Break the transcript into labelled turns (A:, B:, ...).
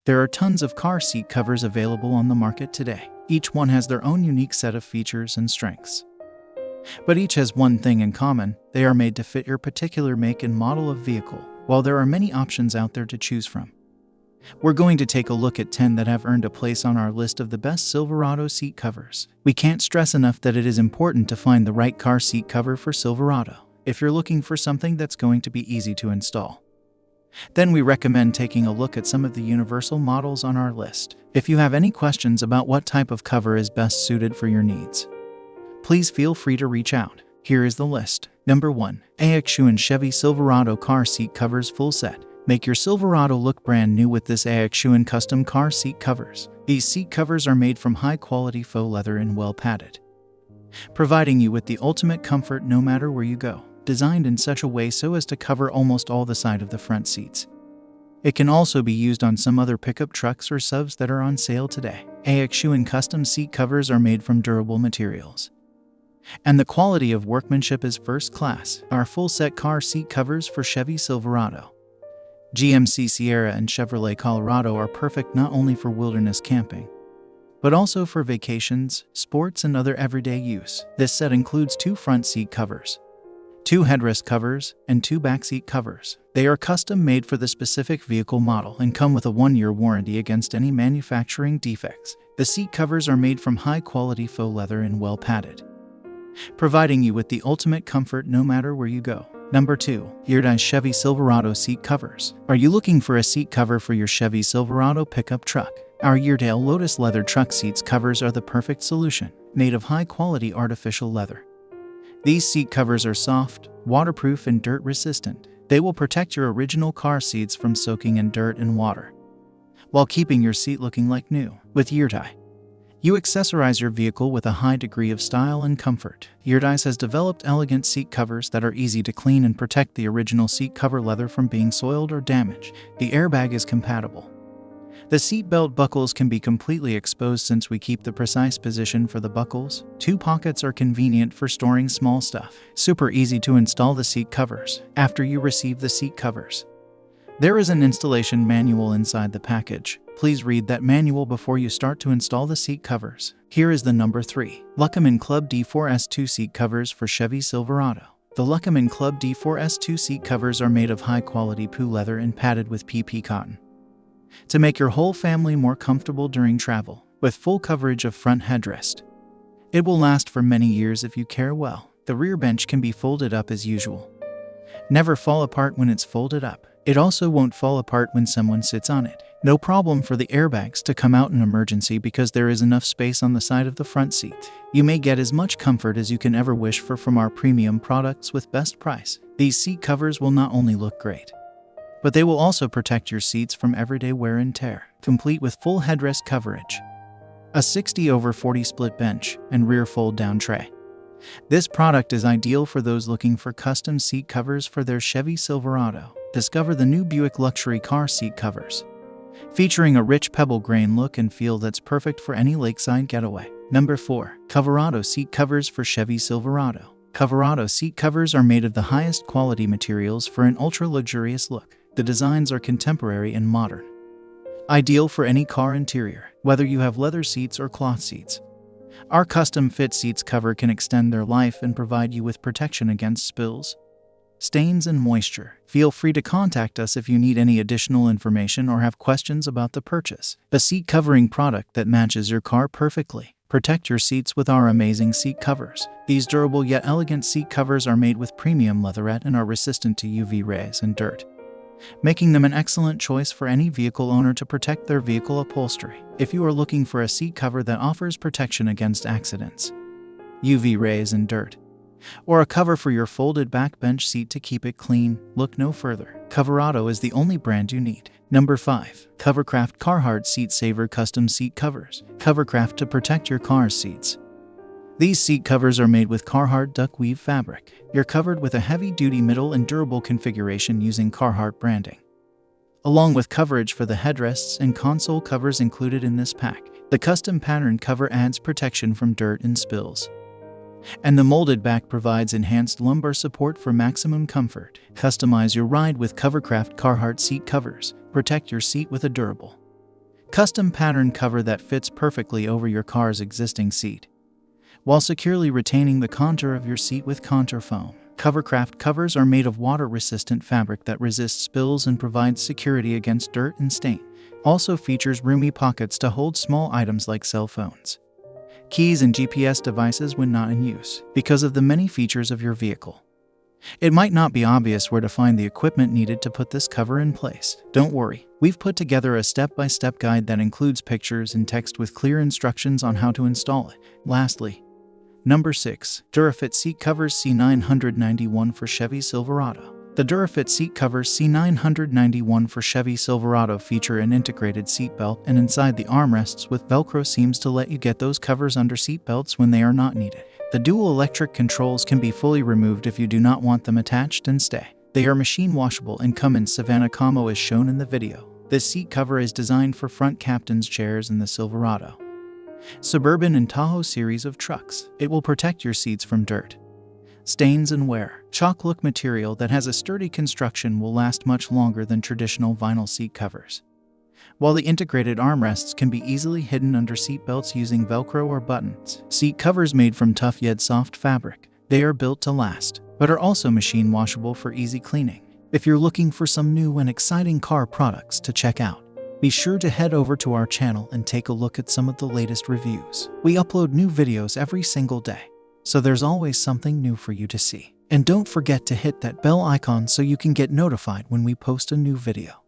A: There are tons of car seat covers available on the market today. Each one has their own unique set of features and strengths. But each has one thing in common: they are made to fit your particular make and model of vehicle. While there are many options out there to choose from, we're going to take a look at 10 that have earned a place on our list of the best Silverado seat covers. We can't stress enough that it is important to find the right car seat cover for Silverado. If you're looking for something that's going to be easy to install, then we recommend taking a look at some of the universal models on our list. If you have any questions about what type of cover is best suited for your needs, please feel free to reach out. Here is the list. Number 1. AXU and Chevy Silverado Car Seat Covers Full Set. Make your Silverado look brand new with this AXU and custom car seat covers. These seat covers are made from high-quality faux leather and well-padded, providing you with the ultimate comfort no matter where you go. Designed in such a way so as to cover almost all the side of the front seats. It can also be used on some other pickup trucks or subs that are on sale today. AXU and custom seat covers are made from durable materials, and the quality of workmanship is first class. Our full-set car seat covers for Chevy Silverado, GMC Sierra, and Chevrolet Colorado are perfect not only for wilderness camping, but also for vacations, sports, and other everyday use. This set includes 2 front seat covers, 2 headrest covers, and 2 backseat covers. They are custom made for the specific vehicle model and come with a 1-year warranty against any manufacturing defects. The seat covers are made from high-quality faux leather and well-padded, providing you with the ultimate comfort no matter where you go. Number 2. EarDye Chevy Silverado Seat Covers. Are you looking for a seat cover for your Chevy Silverado pickup truck? Our EarDye Lotus leather truck seats covers are the perfect solution, made of high-quality artificial leather. These seat covers are soft, waterproof, and dirt-resistant. They will protect your original car seats from soaking in dirt and water, while keeping your seat looking like new. With EarDye, you accessorize your vehicle with a high degree of style and comfort. EarDye has developed elegant seat covers that are easy to clean and protect the original seat cover leather from being soiled or damaged. The airbag is compatible. The seat belt buckles can be completely exposed since we keep the precise position for the buckles. 2 pockets are convenient for storing small stuff. Super easy to install the seat covers. After you receive the seat covers, there is an installation manual inside the package. Please read that manual before you start to install the seat covers. Here is the number 3. Luckamin Club D4S2 Seat Covers for Chevy Silverado. The Luckamin Club D4S2 seat covers are made of high-quality PU leather and padded with PP cotton, to make your whole family more comfortable during travel. With full coverage of front headrest, it will last for many years if you care well. The rear bench can be folded up as usual. Never fall apart when it's folded up. It also won't fall apart when someone sits on it. No problem for the airbags to come out in emergency because there is enough space on the side of the front seat. You may get as much comfort as you can ever wish for from our premium products with best price. These seat covers will not only look great, but they will also protect your seats from everyday wear and tear, complete with full headrest coverage, a 60/40 split bench, and rear fold-down tray. This product is ideal for those looking for custom seat covers for their Chevy Silverado. Discover the new Buick luxury car seat covers, featuring a rich pebble grain look and feel that's perfect for any lakeside getaway. Number 4. Coverado Seat Covers for Chevy Silverado. Coverado seat covers are made of the highest quality materials for an ultra-luxurious look. The designs are contemporary and modern, ideal for any car interior, whether you have leather seats or cloth seats. Our custom-fit seats cover can extend their life and provide you with protection against spills, stains, and moisture. Feel free to contact us if you need any additional information or have questions about the purchase. A seat covering product that matches your car perfectly. Protect your seats with our amazing seat covers. These durable yet elegant seat covers are made with premium leatherette and are resistant to UV rays and dirt, making them an excellent choice for any vehicle owner to protect their vehicle upholstery. If you are looking for a seat cover that offers protection against accidents, UV rays, and dirt, or a cover for your folded back bench seat to keep it clean, look no further. Coverado is the only brand you need. Number 5. Covercraft Carhartt Seat Saver Custom Seat Covers. Covercraft to protect your car's seats. These seat covers are made with Carhartt duck weave fabric. You're covered with a heavy-duty middle and durable configuration using Carhartt branding, along with coverage for the headrests and console covers included in this pack. The custom pattern cover adds protection from dirt and spills, and the molded back provides enhanced lumbar support for maximum comfort. Customize your ride with Covercraft Carhartt seat covers. Protect your seat with a durable, Custom pattern cover that fits perfectly over your car's existing seat, while securely retaining the contour of your seat with contour foam. Covercraft covers are made of water-resistant fabric that resists spills and provides security against dirt and stain. Also features roomy pockets to hold small items like cell phones, keys, and GPS devices when not in use. Because of the many features of your vehicle, it might not be obvious where to find the equipment needed to put this cover in place. Don't worry, we've put together a step-by-step guide that includes pictures and text with clear instructions on how to install it. Lastly, Number 6. Durafit Seat Covers C991 for Chevy Silverado. The Durafit Seat Covers C991 for Chevy Silverado feature an integrated seat belt and inside the armrests with Velcro seams to let you get those covers under seat belts when they are not needed. The dual electric controls can be fully removed if you do not want them attached and stay. They are machine washable and come in Savannah camo as shown in the video. This seat cover is designed for front captain's chairs in the Silverado, Suburban, and Tahoe series of trucks. It will protect your seats from dirt, stains, and wear. Chalk look material that has a sturdy construction will last much longer than traditional vinyl seat covers, while the integrated armrests can be easily hidden under seat belts using Velcro or buttons. Seat covers made from tough yet soft fabric. They are built to last, but are also machine washable for easy cleaning. If you're looking for some new and exciting car products to check out, be sure to head over to our channel and take a look at some of the latest reviews. We upload new videos every single day, so there's always something new for you to see. And don't forget to hit that bell icon so you can get notified when we post a new video.